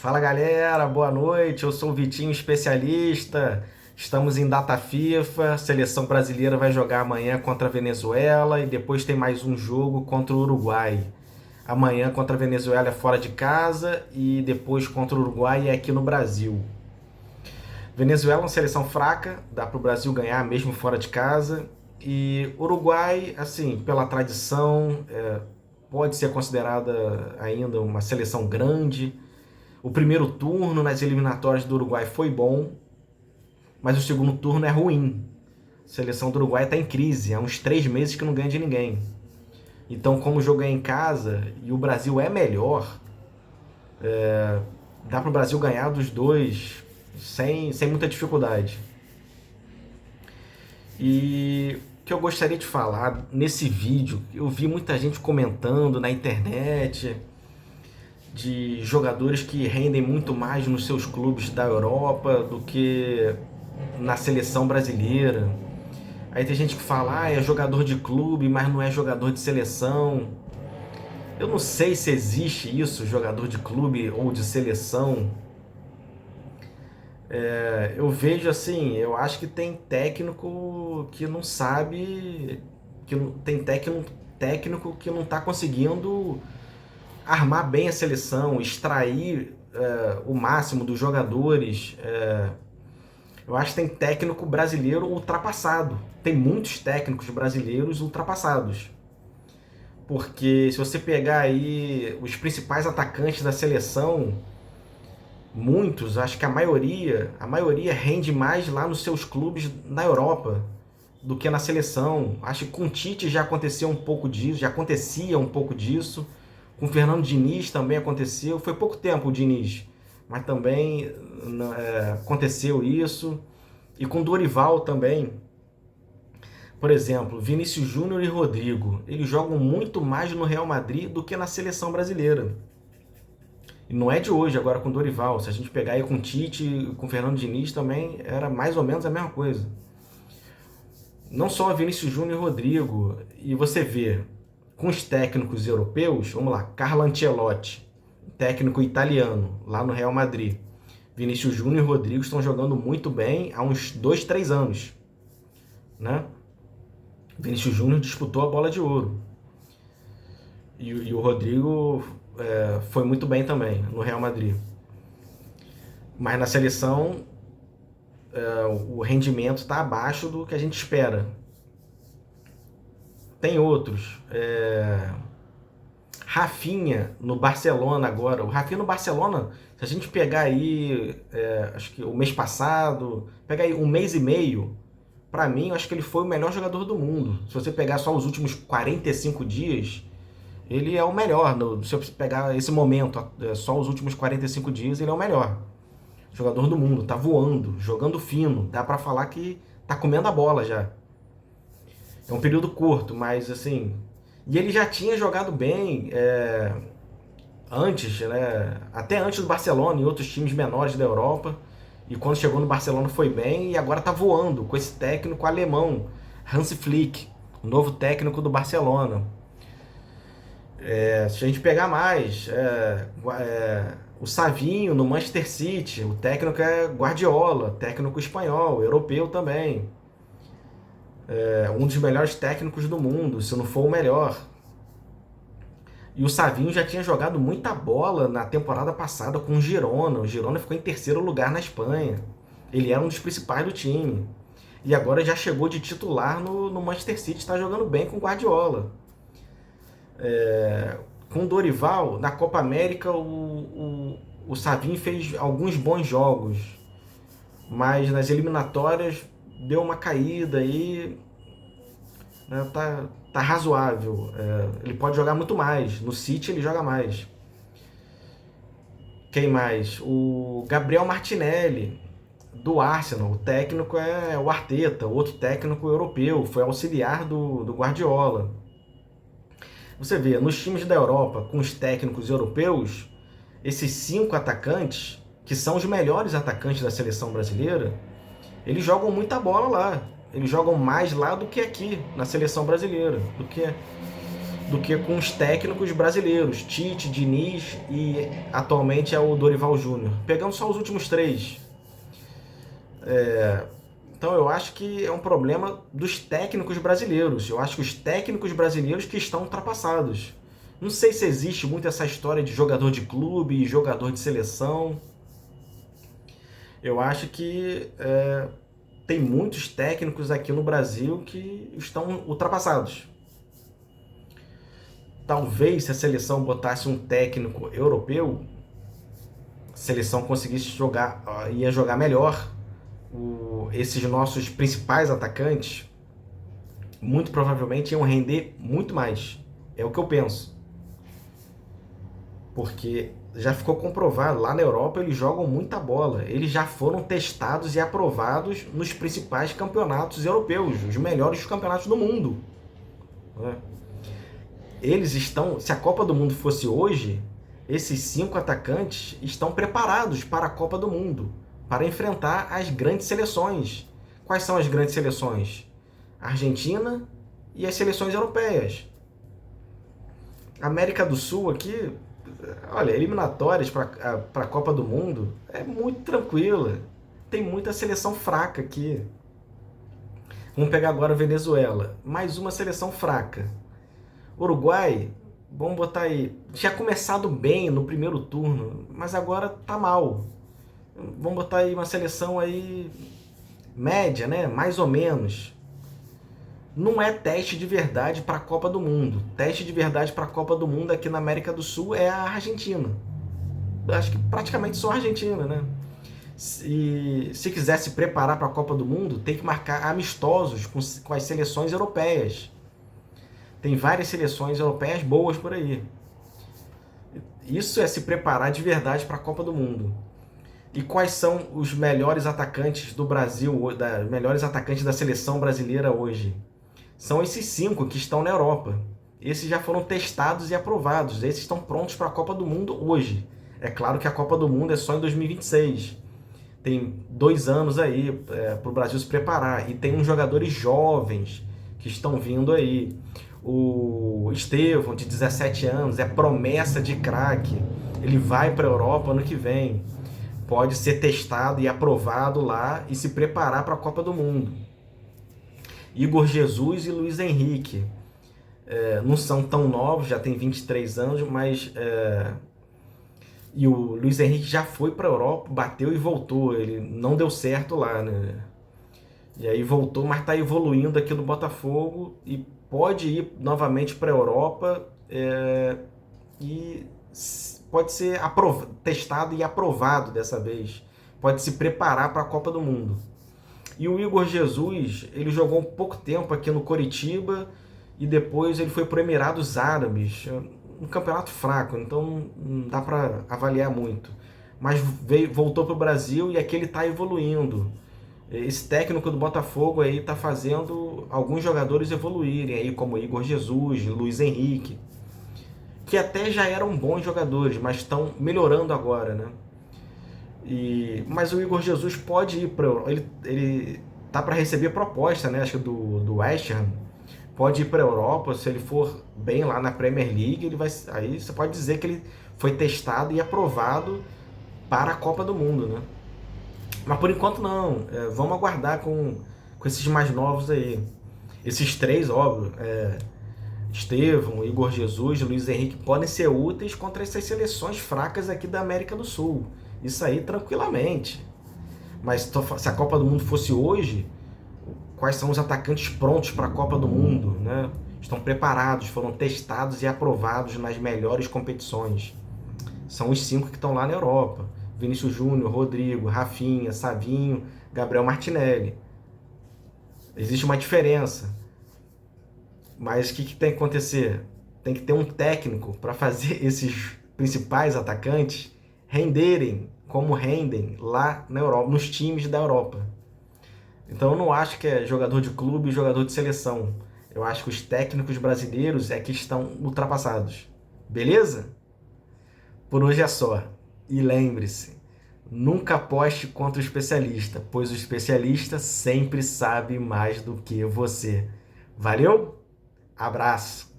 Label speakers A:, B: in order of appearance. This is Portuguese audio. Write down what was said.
A: Fala galera, boa noite. Eu sou o Vitinho, especialista. Estamos em data FIFA. Seleção brasileira vai jogar amanhã contra a Venezuela e depois tem mais um jogo contra o Uruguai. Amanhã contra a Venezuela é fora de casa e depois contra o Uruguai é aqui no Brasil. Venezuela é uma seleção fraca, dá para o Brasil ganhar mesmo fora de casa. E Uruguai, assim, pela tradição, pode ser considerada ainda uma seleção grande. O primeiro turno nas eliminatórias do Uruguai foi bom, mas o segundo turno é ruim. A seleção do Uruguai está em crise, há uns 3 meses que não ganha de ninguém. Então, como o jogo é em casa e o Brasil é melhor, dá para o Brasil ganhar dos dois sem muita dificuldade. E o que eu gostaria de falar nesse vídeo, eu vi muita gente comentando na internet de jogadores que rendem muito mais nos seus clubes da Europa do que na seleção brasileira. Aí tem gente que fala, é jogador de clube, mas não é jogador de seleção. Eu não sei se existe isso, jogador de clube ou de seleção. Eu vejo assim, eu acho que tem técnico que não sabe, tem técnico que não está conseguindo armar bem a seleção, extrair o máximo dos jogadores. Eu acho que tem técnico brasileiro ultrapassado. Tem muitos técnicos brasileiros ultrapassados. Porque se você pegar aí os principais atacantes da seleção, muitos, acho que a maioria rende mais lá nos seus clubes na Europa do que na seleção. Acho que com o Tite já aconteceu um pouco disso, já acontecia um pouco disso. Com o Fernando Diniz também aconteceu. Foi pouco tempo o Diniz, mas também aconteceu isso. E com Dorival também. Por exemplo, Vinícius Júnior e Rodrigo, eles jogam muito mais no Real Madrid do que na seleção brasileira. E não é de hoje, agora com Dorival. Se a gente pegar aí com Tite e com Fernando Diniz também, era mais ou menos a mesma coisa. Não só Vinícius Júnior e Rodrigo. E você vê, com os técnicos europeus, vamos lá, Carlo Ancelotti, técnico italiano, lá no Real Madrid. Vinícius Júnior e Rodrigo estão jogando muito bem há uns 2, 3 anos. Né? Vinícius Júnior disputou a bola de ouro. E o Rodrigo foi muito bem também no Real Madrid. Mas na seleção, o rendimento está abaixo do que a gente espera. Tem outros. Rafinha no Barcelona agora. O Rafinha no Barcelona, se a gente pegar aí, acho que o mês passado, pegar aí um mês e meio, pra mim, eu acho que ele foi o melhor jogador do mundo. Se você pegar só os últimos 45 dias, ele é o melhor. Se você pegar esse momento, só os últimos 45 dias, ele é o melhor jogador do mundo. Tá voando, jogando fino. Dá pra falar que tá comendo a bola já. É um período curto, mas assim... E ele já tinha jogado bem antes, né? Até antes do Barcelona, em outros times menores da Europa. E quando chegou no Barcelona foi bem e agora tá voando com esse técnico alemão, Hansi Flick, o novo técnico do Barcelona. Se a gente pegar mais, o Savinho no Manchester City, o técnico é Guardiola, técnico espanhol, europeu também. Um dos melhores técnicos do mundo, se não for o melhor. E o Savinho já tinha jogado muita bola na temporada passada com o Girona. O Girona ficou em terceiro lugar na Espanha. Ele era um dos principais do time. E agora já chegou de titular no Manchester City, está jogando bem com o Guardiola. Com o Dorival, na Copa América, o Savinho fez alguns bons jogos. Mas nas eliminatórias deu uma caída aí. Né, tá razoável. Ele pode jogar muito mais. No City ele joga mais. Quem mais? O Gabriel Martinelli, do Arsenal. O técnico é o Arteta, outro técnico europeu. Foi auxiliar do Guardiola. Você vê, nos times da Europa, com os técnicos europeus, esses 5 atacantes, que são os melhores atacantes da seleção brasileira, eles jogam muita bola lá. Eles jogam mais lá do que aqui, na seleção brasileira. do que com os técnicos brasileiros, Tite, Diniz e atualmente é o Dorival Júnior. Pegando só os últimos três. Então eu acho que é um problema dos técnicos brasileiros. Eu acho que os técnicos brasileiros que estão ultrapassados. Não sei se existe muito essa história de jogador de clube, jogador de seleção. Eu acho que tem muitos técnicos aqui no Brasil que estão ultrapassados. Talvez se a seleção botasse um técnico europeu, a seleção conseguisse jogar, ia jogar melhor. Esses nossos principais atacantes muito provavelmente iam render muito mais. É o que eu penso. Porque já ficou comprovado, lá na Europa eles jogam muita bola. Eles já foram testados e aprovados nos principais campeonatos europeus, os melhores campeonatos do mundo. Eles estão, se a Copa do Mundo fosse hoje, esses 5 atacantes estão preparados para a Copa do Mundo, para enfrentar as grandes seleções. Quais são as grandes seleções? A Argentina e as seleções europeias. A América do Sul aqui, olha, eliminatórias para a Copa do Mundo é muito tranquila. Tem muita seleção fraca aqui. Vamos pegar agora a Venezuela. Mais uma seleção fraca. Uruguai, vamos botar aí. Tinha começado bem no primeiro turno, mas agora tá mal. Vamos botar aí uma seleção aí média, né? Mais ou menos. Não é teste de verdade para a Copa do Mundo. Teste de verdade para a Copa do Mundo aqui na América do Sul é a Argentina. Acho que praticamente só a Argentina, né? Se quiser se preparar para a Copa do Mundo, tem que marcar amistosos com as seleções europeias. Tem várias seleções europeias boas por aí. Isso é se preparar de verdade para a Copa do Mundo. E quais são os melhores atacantes do Brasil, melhores atacantes da seleção brasileira hoje? São esses 5 que estão na Europa. Esses já foram testados e aprovados. Esses estão prontos para a Copa do Mundo hoje. É claro que a Copa do Mundo é só em 2026. Tem 2 anos aí para o Brasil se preparar. E tem uns jogadores jovens que estão vindo aí. O Estevão, de 17 anos, é promessa de craque. Ele vai para a Europa ano que vem. Pode ser testado e aprovado lá e se preparar para a Copa do Mundo. Igor Jesus e Luiz Henrique. Não são tão novos, já tem 23 anos, mas... E o Luiz Henrique já foi para a Europa, bateu e voltou. Ele não deu certo lá, né? E aí voltou, mas está evoluindo aqui no Botafogo e pode ir novamente para a Europa e pode ser testado e aprovado dessa vez. Pode se preparar para a Copa do Mundo. E o Igor Jesus, ele jogou um pouco tempo aqui no Coritiba e depois ele foi para o Emirados Árabes. Um campeonato fraco, então não dá para avaliar muito. Mas voltou para o Brasil e aqui ele está evoluindo. Esse técnico do Botafogo aí está fazendo alguns jogadores evoluírem, aí, como Igor Jesus, Luiz Henrique, que até já eram bons jogadores, mas estão melhorando agora, né? Mas o Igor Jesus pode ir para... Ele tá para receber proposta, né? Acho que do West Ham. Pode ir para a Europa, se ele for bem lá na Premier League, aí você pode dizer que ele foi testado e aprovado para a Copa do Mundo, né? Mas por enquanto não, vamos aguardar com esses mais novos aí. Esses 3, óbvio, Estevão, Igor Jesus, Luiz Henrique, podem ser úteis contra essas seleções fracas aqui da América do Sul. Isso aí tranquilamente. Mas se a Copa do Mundo fosse hoje, quais são os atacantes prontos para a Copa do Mundo, né? Estão preparados, foram testados e aprovados nas melhores competições. São os 5 que estão lá na Europa. Vinícius Júnior, Rodrigo, Rafinha, Savinho, Gabriel Martinelli. Existe uma diferença. Mas o que tem que acontecer? Tem que ter um técnico para fazer esses principais atacantes renderem como rendem lá na Europa, nos times da Europa. Então eu não acho que é jogador de clube e jogador de seleção. Eu acho que os técnicos brasileiros é que estão ultrapassados. Beleza? Por hoje é só. E lembre-se, nunca aposte contra o especialista, pois o especialista sempre sabe mais do que você. Valeu? Abraço!